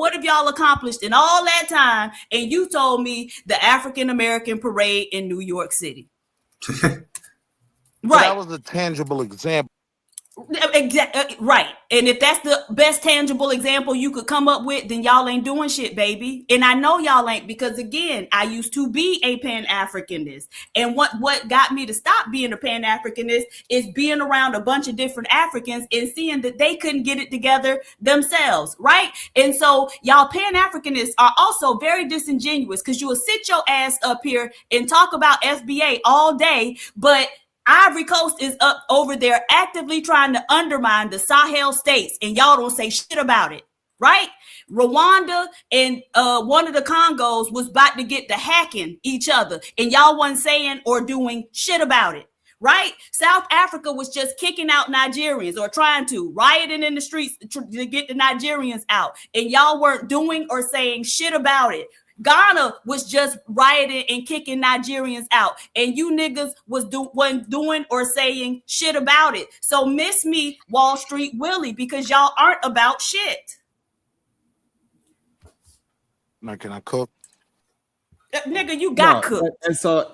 what have y'all accomplished in all that time? And you told me the African American parade in New York City. So Right. that was a tangible example. Right. And if that's the best tangible example you could come up with, then y'all ain't doing shit, baby. And I know y'all ain't, because again, I used to be a Pan-Africanist. And what got me to stop being a Pan-Africanist is being around a bunch of different Africans and seeing that they couldn't get it together themselves, right? And so y'all Pan-Africanists are also very disingenuous, because you will sit your ass up here and talk about FBA all day, but Ivory Coast is up over there actively trying to undermine the Sahel states, and y'all don't say shit about it, right? Rwanda and one of the Congos was about to get to hacking each other, and y'all wasn't saying or doing shit about it, right? South Africa was just kicking out Nigerians, or trying to, rioting in the streets to get the Nigerians out, and y'all weren't doing or saying shit about it. Ghana was just rioting and kicking Nigerians out, and you niggas wasn't doing or saying shit about it. So miss me, Wall Street Willie, because y'all aren't about shit. Now, can I cook? Nigga, you got cooked. And so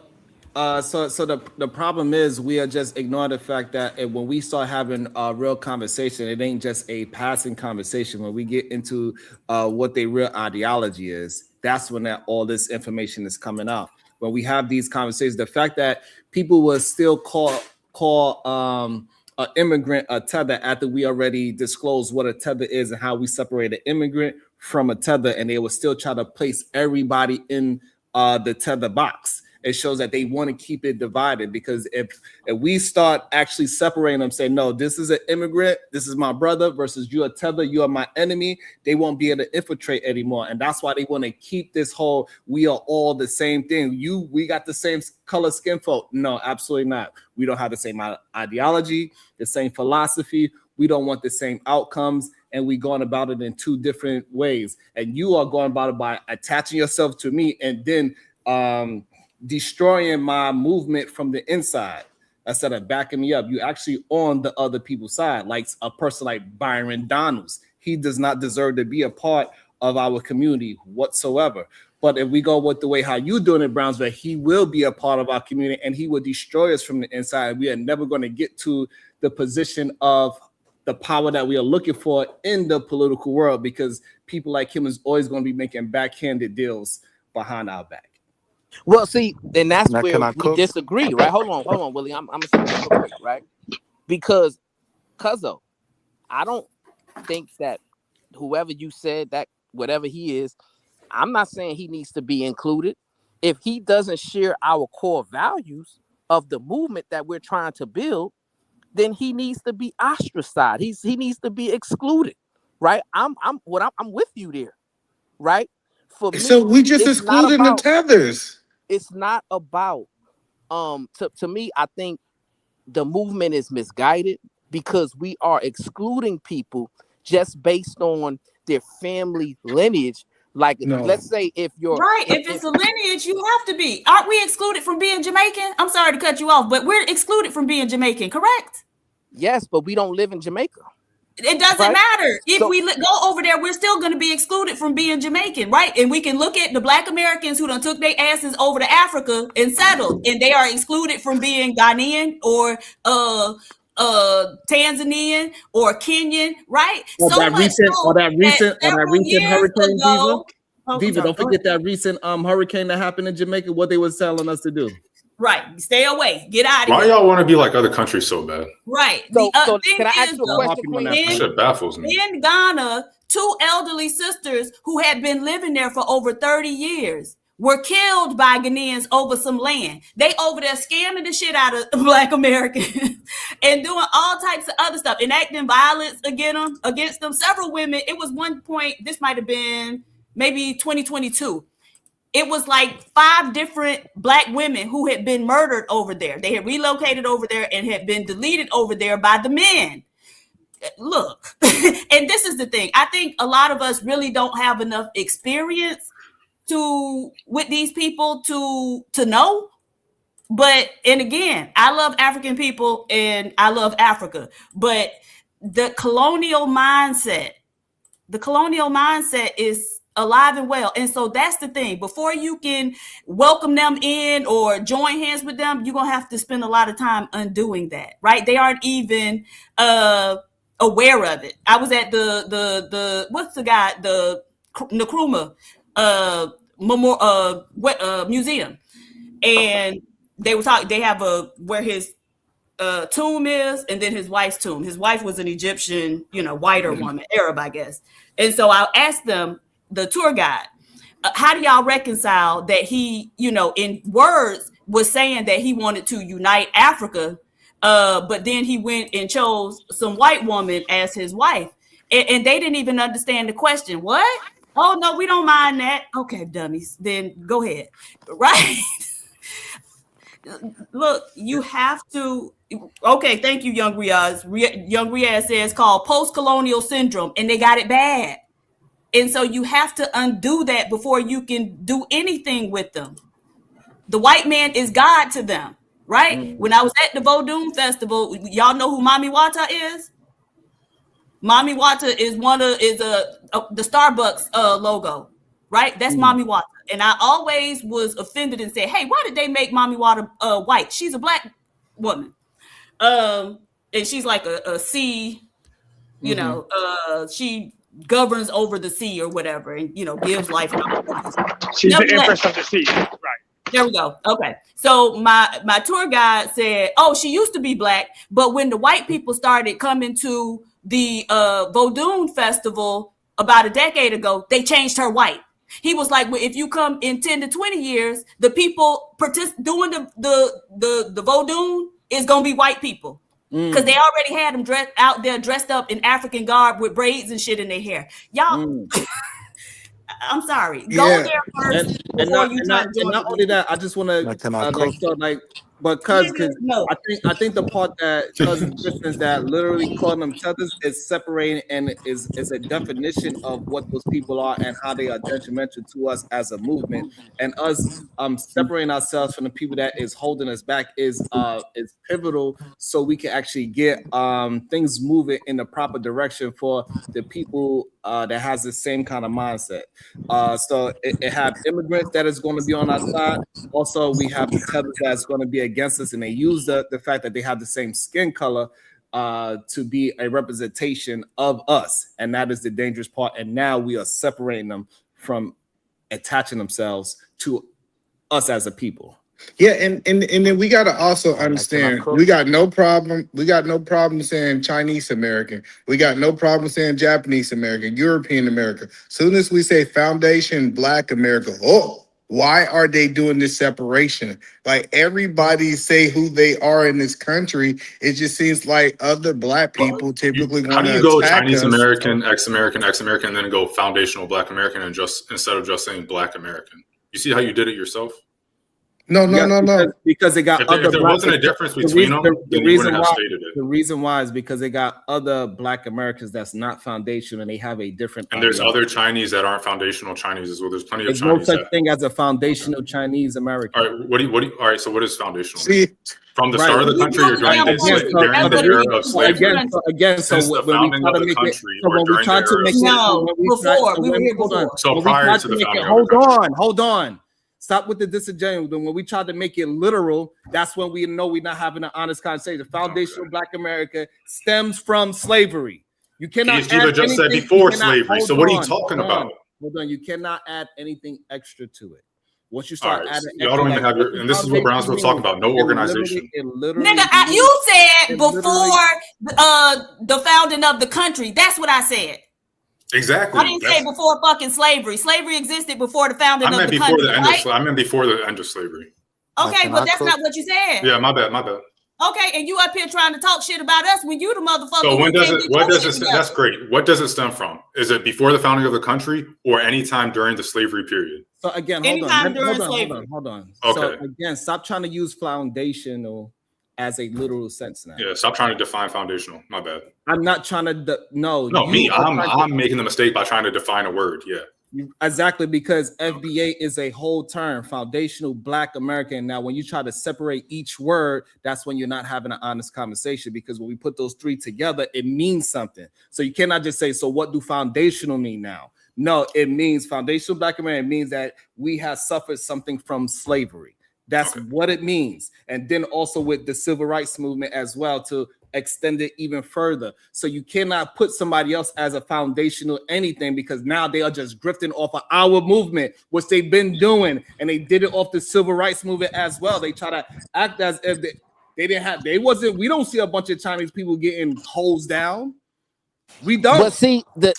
the problem is we are just ignoring the fact that when we start having a real conversation, it ain't just a passing conversation. When we get into what their real ideology is, that's when all this information is coming out. When we have these conversations, the fact that people will still call an immigrant a tether after we already disclosed what a tether is and how we separate an immigrant from a tether, and they will still try to place everybody in the tether box. It shows that they want to keep it divided, because if we start actually separating them, say, no, this is an immigrant, this is my brother, versus you a tether, you are my enemy, they won't be able to infiltrate anymore. And that's why they want to keep this whole, we are all the same thing. We got the same color skin folk. No, absolutely not. We don't have the same ideology, the same philosophy. We don't want the same outcomes, and we going about it in two different ways. And you are going about it by attaching yourself to me and then destroying my movement from the inside instead of backing me up. You actually on the other people's side, like a person like Byron Donalds. He does not deserve to be a part of our community whatsoever. But if we go with the way how you doing it, Brownsville, he will be a part of our community, and he will destroy us from the inside. We are never going to get to the position of the power that we are looking for in the political world, because people like him is always going to be making backhanded deals behind our back. Well, see, then that's Now, where can I we cook? disagree, right? Hold on, Willie. I'm gonna say this real quick, right? Because, Cuzzo, I don't think that whoever you said that, whatever he is, I'm not saying he needs to be included. If he doesn't share our core values of the movement that we're trying to build, then he needs to be ostracized. He needs to be excluded, right? I'm with you there, right? For me, So we just it's not excluding the about tethers. it's not about to me, I think the movement is misguided because we are excluding people just based on their family lineage. Like, No. let's say if you're right, if it's a lineage, you have to be. Aren't we excluded from being Jamaican? I'm sorry to cut you off, but we're excluded from being Jamaican, correct? Yes, but we don't live in Jamaica. It doesn't matter. If we go over there, we're still going to be excluded from being Jamaican, right? And we can look at the Black Americans who done took their asses over to Africa and settled, and they are excluded from being Ghanaian or Tanzanian or Kenyan, right? Or so that much recent hurricane, ago, Diva, don't forget that recent hurricane that happened in Jamaica. What they was telling us to do. Right, stay away, get out of here. Why y'all want to be like other countries so bad? Right. So Thing can I ask is, you a question, Queen? That shit baffles me. In Ghana, 2 elderly sisters who had been living there for over 30 years were killed by Ghanaians over some land. They over there scamming the shit out of Black Americans and doing all types of other stuff, enacting violence against them. Several women, it was one point, this might have been maybe 2022. It was like 5 different Black women who had been murdered over there. They had relocated over there and had been deleted over there by the men. Look, and this is the thing. I think a lot of us really don't have enough experience with these people to know. But, and again, I love African people and I love Africa. But the colonial mindset The colonial mindset is alive and well. And so that's the thing. Before you can welcome them in or join hands with them, you're going to have to spend a lot of time undoing that, right? They aren't even aware of it. I was at the what's the guy, the Nkrumah museum, and they were talking, they have where his tomb is, and then his wife's tomb. His wife was an Egyptian, whiter woman, Arab, I guess. And so I asked them, the tour guide, how do y'all reconcile that he, in words was saying that he wanted to unite Africa, but then he went and chose some white woman as his wife, and they didn't even understand the question. What? Oh no, we don't mind that. Okay, dummies, then go ahead. Right? Look, you have to. Okay, thank you, Young Riaz. Young Riaz says called post-colonial syndrome, and they got it bad. And so you have to undo that before you can do anything with them. The white man is God to them, right? Mm-hmm. When I was at the Vodun Festival, y'all know who Mami Wata is? Mami Wata is the Starbucks logo, right? That's Mami Wata. And I always was offended and said, hey, why did they make Mami Wata white? She's a black woman. And she's like a sea, she governs over the sea or whatever, and gives life. She's the empress of the sea, right? There we go. Okay, so my tour guide said, "Oh, she used to be black, but when the white people started coming to the Vodun festival about a decade ago, they changed her white." He was like, well, if you come in 10 to 20 years, the people doing the Vodun is gonna be white people. Because they already had them dressed up in African garb with braids and shit in their hair. Y'all, I'm sorry. Go there first before you try to join. Not only that, I just want to because I think the part that Cousin Christians that literally calling them tethers is separating and is a definition of what those people are and how they are detrimental to us as a movement, and us separating ourselves from the people that is holding us back is pivotal, so we can actually get things moving in the proper direction for the people that has the same kind of mindset. So it have immigrants that is going to be on our side. Also, we have the tethers that's going to be against us, and they use the fact that they have the same skin color to be a representation of us, and that is the dangerous part. And now we are separating them from attaching themselves to us as a people. Yeah, and then we got to also understand we got no problem saying Chinese American. We got no problem saying Japanese American, European American. Soon as we say Foundation Black America, why are they doing this separation? Like, everybody say who they are in this country. It just seems like other black people typically want to attack us. How do you go Chinese American, ex-American, and then go foundational Black American and just instead of just saying Black American? You see how you did it yourself? No. Because they got if there wasn't a difference between them, then you wouldn't have stated it. The reason why is because they got other Black Americans that's not foundational, and they have a different. And there's other Chinese that aren't foundational Chinese as well. There's plenty of Chinese. Chinese. No such thing as a foundational Chinese American. All right, all right. So what is foundational? See, from the start of the country, you're trying to say during the era of slavery. Again, so when we try to make it, so when we try to make it, so prior to the founding. Hold on. Stop with the disingenuous. When we try to make it literal, that's when we know we're not having an honest conversation. The foundational Black America stems from slavery. You cannot add just said before slavery. So what are you talking about? Hold on. You cannot add anything extra to it. Once you start adding, y'all don't even have your, and this is what Brownsville's talking about. No organization. Nigga, you said before the founding of the country. That's what I said. Exactly. I didn't say before fucking slavery. Slavery existed before the founding of the country. I meant before the end of slavery. Okay, but that's not what you said. Yeah, my bad. Okay, and you up here trying to talk shit about us when you the motherfucker. So that's great. What does it stem from? Is it before the founding of the country or anytime during the slavery period? So again, hold on. Okay. So again, stop trying to use foundational as a literal sense now. Yeah, stop trying to define foundational. My bad. I'm not trying to. I'm making the mistake by trying to define a word. Yeah. Exactly, because FBA is a whole term, foundational Black American. Now, when you try to separate each word, that's when you're not having an honest conversation, because when we put those three together, it means something. So you cannot just say, so what do foundational mean now? No, it means foundational Black American. It means that we have suffered something from slavery. That's what it means. And then also with the civil rights movement as well, to extend it even further. So you cannot put somebody else as a foundational anything, because now they are just grifting off of our movement, which they've been doing, and they did it off the civil rights movement as well. They try to act as if they didn't have, they wasn't, we don't see a bunch of Chinese people getting hosed down. We don't. But see, the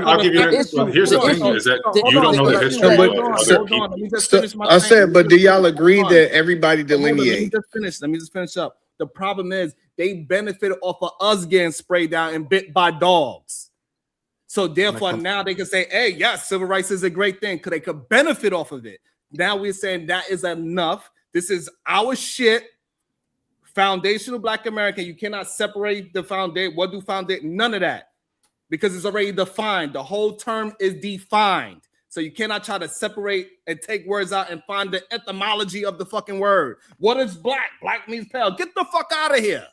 I'll give you an issue. Here's the thing: is that you don't know the history of other people. Let me just finish my I said, but do y'all agree that everybody delineate? Let me just finish up. The problem is they benefited off of us getting sprayed down and bit by dogs. So therefore, now they can say, "Hey, yes, civil rights is a great thing," because they could benefit off of it. Now we're saying that is enough. This is our shit. Foundational Black American. You cannot separate the foundation. What do foundation? None of that, because it's already defined. The whole term is defined. So you cannot try to separate and take words out and find the etymology of the fucking word. What is black? Black means pale. Get the fuck out of here.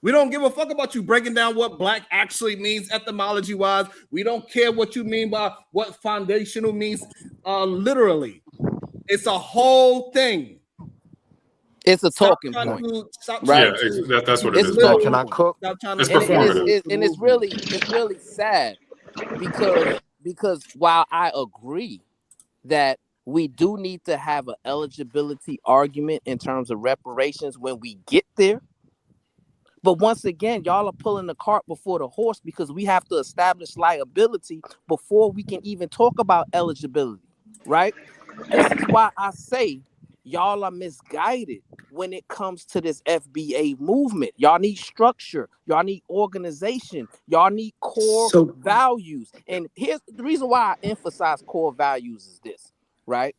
We don't give a fuck about you breaking down what black actually means etymology wise. We don't care what you mean by what foundational means literally. It's a whole thing. It's a talking point, right? Yeah, that's what it is. Can I cook? It's performative. And it's really sad because while I agree that we do need to have an eligibility argument in terms of reparations when we get there, but once again, y'all are pulling the cart before the horse, because we have to establish liability before we can even talk about eligibility, right? This is why I say y'all are misguided when it comes to this FBA movement. Y'all need structure. Y'all need organization. Y'all need core values. And here's the reason why I emphasize core values is this, right?